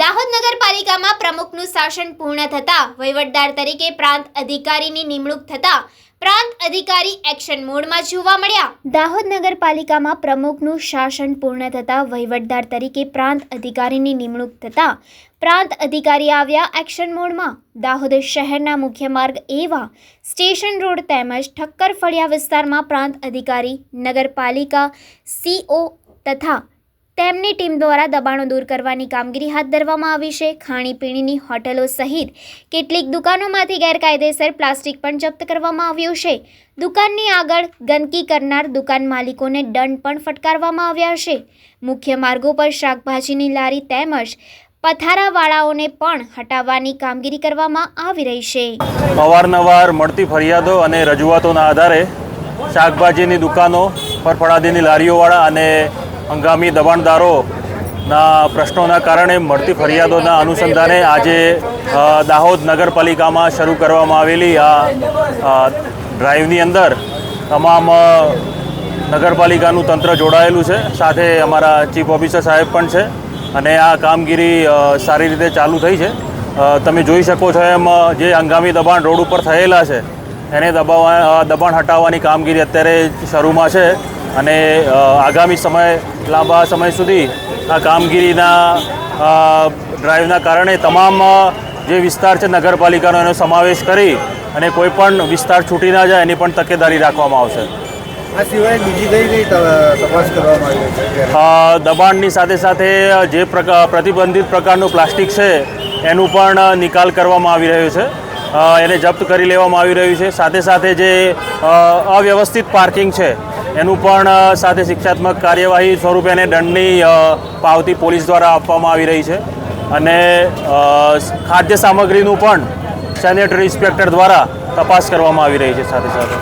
દાહોદ નગરપાલિકામાં પ્રમુખનું શાસન પૂર્ણ થતાં વહીવટદાર તરીકે પ્રાંત અધિકારીની નિમણૂક થતાં પ્રાંત અધિકારી એક્શન મોડમાં જોવા મળ્યા। દાહોદ નગરપાલિકામાં પ્રમુખનું શાસન પૂર્ણ થતાં વહીવટદાર તરીકે પ્રાંત અધિકારીની નિમણૂક થતાં પ્રાંત અધિકારી આવ્યા એક્શન મોડમાં। દાહોદ શહેરના મુખ્ય માર્ગ એવા સ્ટેશન રોડ તેમજ ઠક્કર ફળિયા વિસ્તારમાં પ્રાંત અધિકારી નગરપાલિકા CO તથા તેમની ટીમ દ્વારા દબાણો દૂર કરવાની કામગીરી હાથ ધરવામાં આવી છે। ખાણીપીણીની હોટલો સહિત કેટલીક દુકાનોમાંથી ગેરકાયદેસર પ્લાસ્ટિક પણ જપ્ત કરવામાં આવ્યું છે। દુકાનની આગળ ગંદકી કરનાર દુકાન માલિકોને દંડ પણ ફટકારવામાં આવ્યા છે। મુખ્ય માર્ગો પર શાકભાજીની લારી તેમજ પથારાવાળાઓને પણ હટાવવાની કામગીરી કરવામાં આવી રહી છે। અવારનવાર મળતી ફરિયાદો અને રજૂઆતોના આધારે શાકભાજીની દુકાનો ફળફળાદીની લારીઓવાળા અને હંગામી દબાણદારોના પ્રશ્નોના કારણે મળતી ફરિયાદોના અનુસંધાને આજે દાહોદ નગરપાલિકામાં શરૂ કરવામાં આવેલી આ ડ્રાઈવની અંદર તમામ નગરપાલિકાનું તંત્ર જોડાયેલું છે, સાથે અમારા ચીફ ઓફિસર સાહેબ પણ છે અને આ કામગીરી સારી રીતે ચાલુ થઈ છે। તમે જોઈ શકો છો એમ જે હંગામી દબાણ રોડ ઉપર થયેલા છે એને દબાણ હટાવવાની કામગીરી અત્યારે શરૂમાં છે અને આગામી લાંબા સમય સુધી આ કામગીરીના ડ્રાઈવના કારણે તમામ જે વિસ્તાર છે નગરપાલિકાનો એનો સમાવેશ કરી અને કોઈ પણ વિસ્તાર છૂટી ના જાય એની પણ તકેદારી રાખવામાં આવશે। આ સિવાય બીજી કઈ તપાસ કરવામાં આવી છે? દબાણની સાથે સાથે જે પ્રતિબંધિત પ્રકારનું પ્લાસ્ટિક છે એનું પણ નિકાલ કરવામાં આવી રહ્યો છે, એને જપ્ત કરી લેવામાં આવી રહ્યું છે। સાથે સાથે જે અવ્યવસ્થિત પાર્કિંગ છે એનું પણ સાથે શિક્ષાત્મક કાર્યવાહી સ્વરૂપે એને દંડની પાવતી પોલીસ દ્વારા આપવામાં આવી રહી છે અને ખાદ્ય સામગ્રીનું પણ સેનેટરી ઇન્સ્પેક્ટર દ્વારા તપાસ કરવામાં આવી રહી છે સાથે સાથે।